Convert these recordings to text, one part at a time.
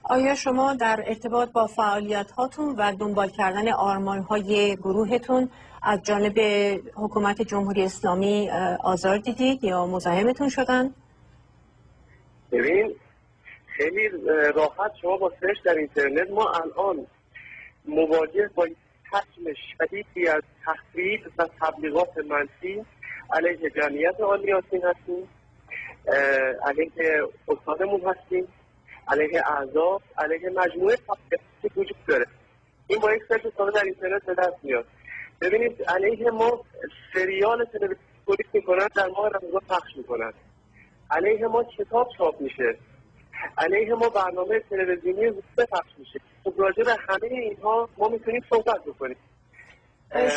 آیا شما در ارتباط با فعالیت هاتون و دنبال کردن آرمان های گروهتون از جانب حکومت جمهوری اسلامی آزار دیدید یا مزاحمتون شدن؟ ببین خیلی راحت شما با سرچ در اینترنت ما الان مواجه با حجم شدیدی از تخریب و تبلیغات منفی علیه جمعیت آل یاسین هستیم، علیه استادمون هستیم، علیه اعضا، علیه مجموعه تبلیغاتی که وجود داره. این با یک سرچ ساده در اینترنت به دست میاد. ببینید علیه ما سریال تلویزیونی تولید میکنن، در ماه رمضان پخش میکنن. علیه ما کتاب چاپ میشه، علیه ما برنامه تلویزیونی روزه پخش میشه. خب راجع به همه اینها ما میتونیم صحبت بکنیم.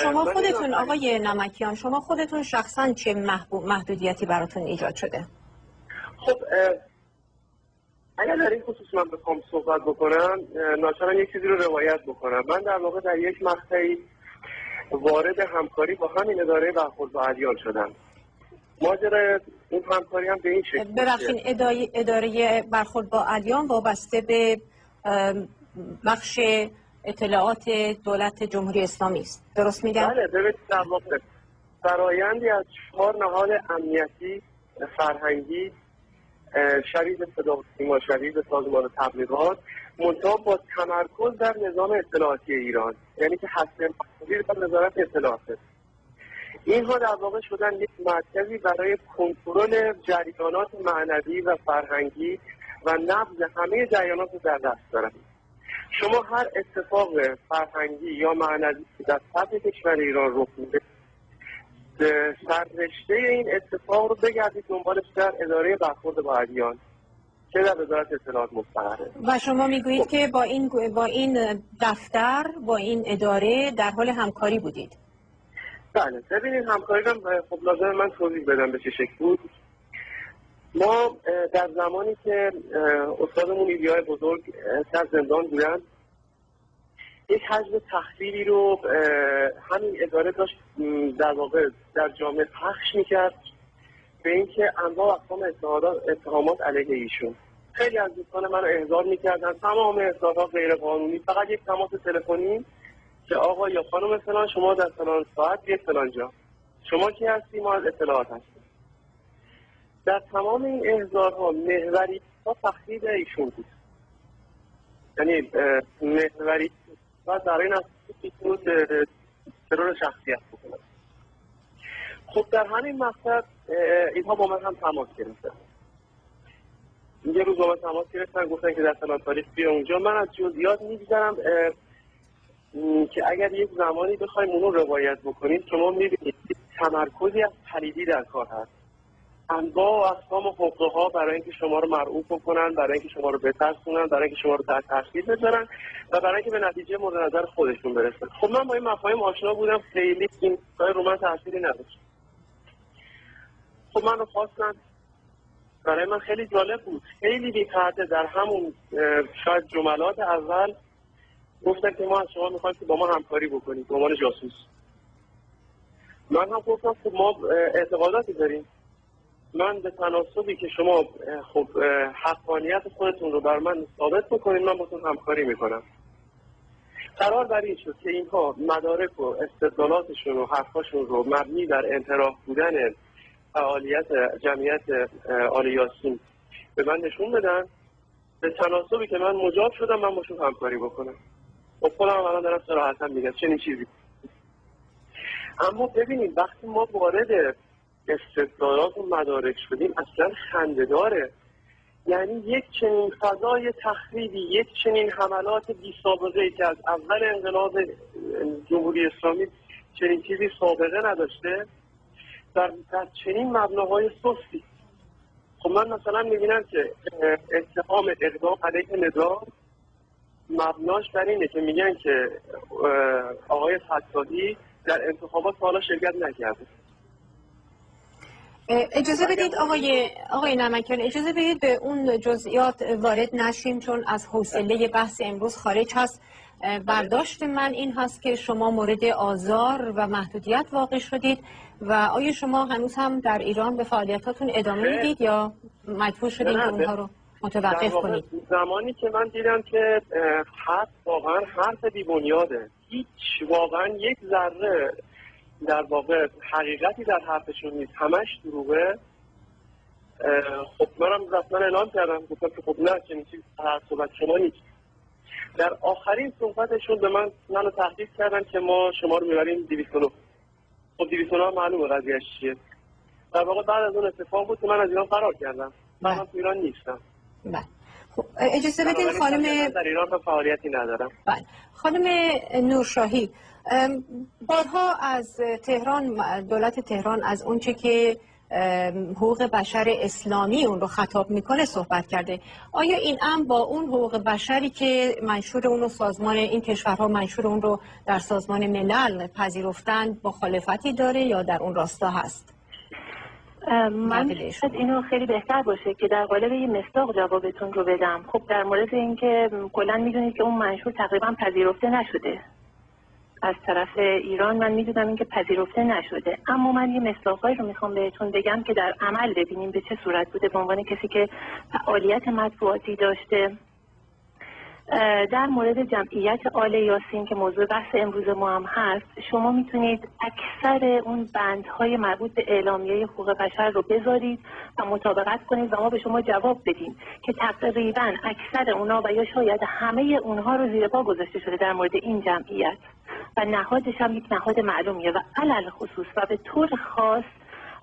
شما خودتون آقای نمکیان، شما خودتون شخصا چه محدودیتی براتون ایجاد شده؟ خب اگر در این خصوص من بخوام صحبت بکنم، ناچارم یک چیزی رو روایت بکنم. من در واقع در یک مقطعی وارد همکاری با همین اداره برخورد با ادیان شدم. ماجرای این همکاری هم به این شکل ببخشید، اداره برخورد با ادیان وابسته به بخش اطلاعات دولت جمهوری اسلامی است، درست میگم؟ بله، ببینید در واقع فرآیندی از 4 نهاد امنیتی، فرهنگی، شبیه به صدا و سیما، شبیه به سازمان تبلیغات، منتها با تمرکز در نظام اطلاعاتی ایران، یعنی که حسن مقصودی در نظارت اطلاعاته. اینها در واقع شدن یک مرکزی برای کنترل جریانات معنوی و فرهنگی و نبض همه جریانات رو در دست دارن. شما هر اتفاق فرهنگی یا معنوی در سطح کشور ایران رخ میده، سررشته این اتفاق رو بگردید دنبالش در اداره برخورد با ادیان که در وزارت اطلاعات مستقره. و شما میگویید که با این دفتر، با این اداره در حال همکاری بودید؟ بله، ببینید همکاری رو خب لازم من توضیح بدم به چه شکل بود. ما در زمانی که استادمون ایلیای بزرگ در زندان بودن، یک حجم تخریبی رو همین اداره داشت در واقع در جامعه پخش میکرد به اینکه انواع و اقسام اتهامات علیه ایشون. خیلی از دوستان من رو احضار میکردن، تمام احضارها غیر قانونی، فقط یک تماس تلفنی که آقا یا خانم فلان شما در فلان ساعت یک فلان جا، شما کی هستی؟ ما از اطلاعات هستیم. در تمام این احضارها محوری ها تخریب ایشون بود، یعنی محوری و در این اصلا ترور شخصیت بکنن. خب در همین مقصد اینها با من هم تماس گرفتن. یه روز با من تماس گرفتن، گفتن که در فلان تاریخ بیا اونجا. من از جزئیات میگذرم که اگر یک زمانی بخوایم اونو روایت بکنیم، شما میبینید تمرکزی از پلیدی در کار هست. انواع و اقسام حقوق‌ها برای اینکه شما رو مرعوب بکنن، برای اینکه شما رو بترسونن، برای اینکه شما رو تحت تاثیر بذارن و برای اینکه به نتیجه مورد نظر خودشون برسن. خب من با این مفاهیم آشنا بودم، خیلی این رو من تأثیری نداشت. خب من رو خواستن، برای من خیلی جالب بود، خیلی بی‌پرده در همون شاید جملات اول گفتن که ما از شما می‌خوایم که با ما همکاری بکنید به عنوان جاسوس. من هم گفتم خب ما اعتقاداتی داریم، من به تناسبی که شما خب حقانیت خودتون رو بر من ثابت بکنید من باتون همکاری میکنم. قرار بر این شد که اینها مدارک و استدلالاتشون و حرفاشون رو مبنی بر انحراف بودن فعالیت جمعیت آل یاسین به من نشون بدن، به تناسبی که من مجاب شدم من باشون همکاری بکنم. خب خودم الان دارم صراحتا میگم چنین چیزی. اما ببینید وقتی ما وارد استدلالات و مدارک شدیم اصلا خنده‌داره. یعنی یک چنین فضای تخریبی، یک چنین حملات بی سابقه‌ای که از اول انقلاب جمهوری اسلامی چنین چیزی سابقه نداشته در چنین مبناهای سستی. خب من مثلا میبینم که اتهام اقدام علیه نظام مبناش بر اینه که میگن که آقای فتاحی در انتخابات حالا شرکت نکرده. اجازه بدید آقای نمکیان، اجازه بدید به اون جزئیات وارد نشیم چون از حوصله بحث امروز خارج هست. برداشت من این هست که شما مورد آزار و محدودیت واقع شدید و آیا شما هنوز هم در ایران به فعالیتاتون ادامه میدید یا مجبور شدید اونها رو؟ متوقف کنید؟ زمانی که من دیدم که واقعا حرف بی‌بنیاده، واقعا یک ذره در واقع حقیقتی در حرفشون نیست، همش دروغه. خب منم رسما اعلام کردم، گفتم که خب نه، چنین چیزی هر صحبت شما نیست. در آخرین صحبتشون به منو تهدید کردن که ما شما رو میبریم 209. خب 209 معلومه قضیهش چیه. در واقع بعد از اون اتفاق بود که من از ایران فرار کردم. من تو ایران نیستم. بله. خب اجازه بدین خانم، در ایران هم فعالیتی ندارم. بله. خانم نورشاهی، بارها از تهران، دولت تهران از اونچه که حقوق بشر اسلامی اون رو خطاب میکنه صحبت کرده. آیا این امر با اون حقوق بشری که منشور اون رو سازمان این کشورها منشور اون رو در سازمان ملل پذیرفتند مخالفتی داره یا در اون راستا هست؟ من شاید اینو خیلی بهتر باشه که در قالب یه مصداق جوابتون رو بدم. خب در مورد اینکه کلا میدونید که اون منشور تقریبا پذیرفته نشده از طرف ایران، من میدونم اینکه پذیرفته نشده، اما من یه مصداقایی رو میخوام بهتون بگم که در عمل ببینیم به چه صورت بوده به عنوان کسی که فعالیت مطبوعاتی داشته. در مورد جمعیت آل یاسین که موضوع بحث امروز ما هم هست، شما میتونید اکثر اون بندهای مربوط به اعلامیه حقوق بشر رو بذارید و مطابقت کنید و ما به شما جواب بدیم که تقریبا اکثر اونا و یا شاید همه اونها رو زیر پا گذاشته شده در مورد این جمعیت و نهادش هم یک نهاد معلومیه و علل خصوص و به طور خاص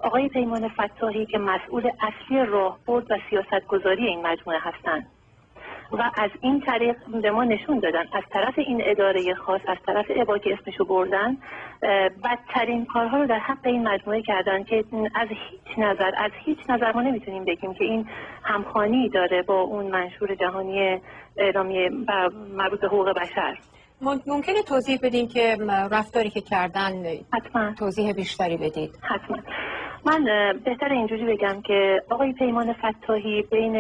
آقای پیمان فتاحی که مسئول اصلی راهبرد و سیاستگذاری این مجموعه هستند و از این طریق به ما نشون دادن از طرف این اداره خاص، از طرف ابا که اسمشو بردن، بدترین کارها رو در حق این مجموعه کردن که از هیچ نظر ما نمیتونیم بگیم که این همخوانی داره با اون منشور جهانی اعلامیه مربوط به حقوق بشر. ممکنه توضیح بدین که رفتاری که کردن؟ حتما. توضیح بیشتری بدید. حتما. من بهتر اینجوری بگم که آقای پیمان فتاحی بین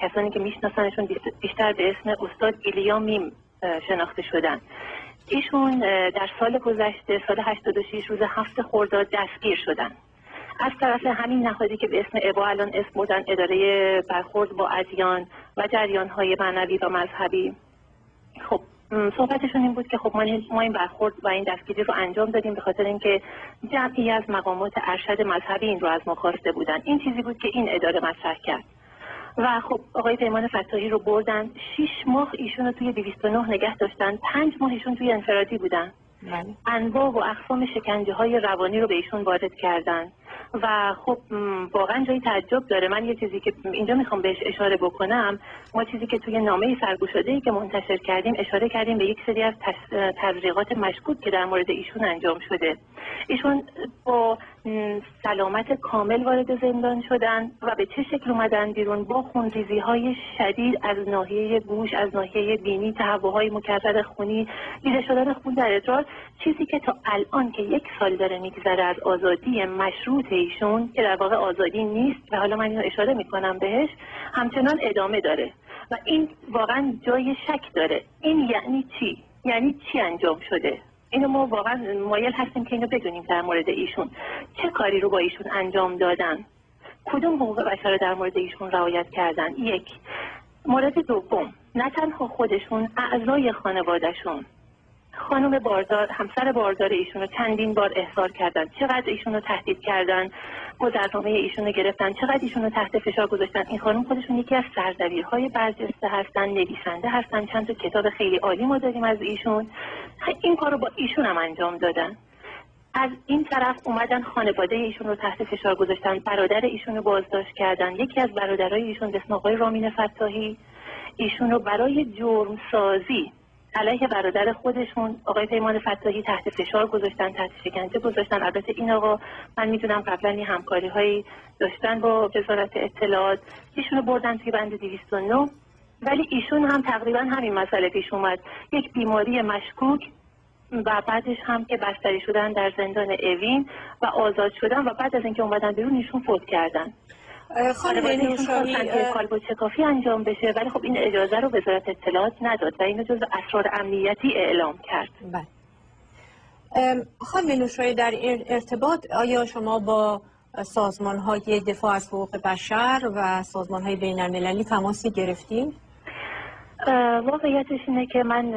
کسانی که میشناسنشون بیشتر به اسم استاد ایلیا میم شناخته شدن. ایشون در سال گذشته، سال 86 روز 7 خرداد دستگیر شدن از طرف همین نهادی که به اسم ابا الان اسم بردن، اداره برخورد با ادیان و جریان‌های معنوی و مذهبی. خب صحبتشون این بود که خب ما این برخورد و این دستگیری رو انجام دادیم به خاطر اینکه جمعی از مقامات ارشد مذهبی این رو از ما خواسته بودن. این چیزی بود که این اداره مطرح کرد و خب آقای پیمان فتاحی رو بردن. 6 ماه ایشون رو توی 209 نگه داشتن، 5 ماه ایشون توی انفرادی بودن. انواع و اقسام شکنجه های روانی رو به ایشون وارد کردن و خب واقعا جایی تعجب داره. من یه چیزی که اینجا میخوام بهش اشاره بکنم، ما چیزی که توی نامه سرگوشاده‌ای که منتشر کردیم اشاره کردیم به یک سری از تبلیغات مشکوک که در مورد ایشون انجام شده. ایشون با سلامت کامل وارد زندان شدن و به چه شکل اومدن بیرون؟ با خونریزی‌های شدید از ناحیه گوش، از ناحیه بینی، تهوع‌های مکرر خونی، دیده شدن خون در ادرار، چیزی که تا الان که 1 سال داره میگذره از آزادی مشروط ایشون که در واقع آزادی نیست و حالا من اینو اشاره میکنم بهش، همچنان ادامه داره و این واقعا جای شک داره. این یعنی چی؟ یعنی چی انجام شده؟ اینو ما واقعا مایل هستیم که اینو بدونیم در مورد ایشون. چه کاری رو با ایشون انجام دادن؟ کدوم حقوق بشر رو در مورد ایشون رعایت کردن؟ 1. مورد دوم، نه تنها خودشون، اعضای خانوادهشون، خانم باردار، همسر باردار ایشون رو چندین بار احضار کردن، چقدر ایشون رو تهدید کردن، گذرنامه ایشون رو گرفتن، چقدر ایشون رو تحت فشار گذاشتن. این خانم خودشون یکی از سردبیرهای برجسته هستن، نویسنده هستن، چند تا کتاب خیلی عالی ما داریم از ایشون. این کارو با ایشون هم انجام دادن. از این طرف اومدن خانواده ایشون رو تحت فشار گذاشتن، برادر ایشون رو بازداشت کردن. یکی از برادرای ایشون به اسم آقای رامین فتاحی ایشون رو برای جرم سازی علیه برادر خودشون آقای پیمان فتاحی تحت فشار گذاشتن، تحت شکنجه گذاشتن. البته این آقا من میدونم قبلا یه همکاری‌هایی داشتن با وزارت اطلاعات، ایشون رو بردن توی بند 209 ولی ایشون هم تقریبا همین مسئله پیش اومد، یک بیماری مشکوک و بعدش هم که بستری شدن در زندان اوین و آزاد شدن و بعد از اینکه اومدن بیرون ایشون فوت کردن. خانم نورشاهی کالبد شکافی انجام بشه ولی خب این اجازه رو وزارت اطلاعات نداد و اینو جزو اسرار امنیتی اعلام کرد. بله. خانم نورشاهی در ارتباط آیا شما با سازمان های دفاع از حقوق بشر و سازمان های بین المللی تماسی گرفتیم؟ واقعیتش اینه که من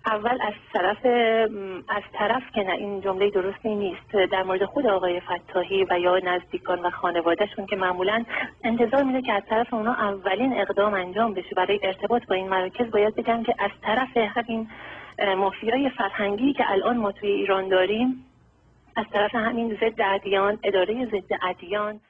اول از طرف که نه، این جمله درستی نیست، در مورد خود آقای فتاحی و یا نزدیکان و خانوادهشون که معمولا انتظار میره که از طرف اونا اولین اقدام انجام بشه برای ارتباط با این مراکز، باید بگم که از طرف همین مافیای فرهنگی که الان ما توی ایران داریم، از طرف همین ضد ادیان، اداره ضد ادیان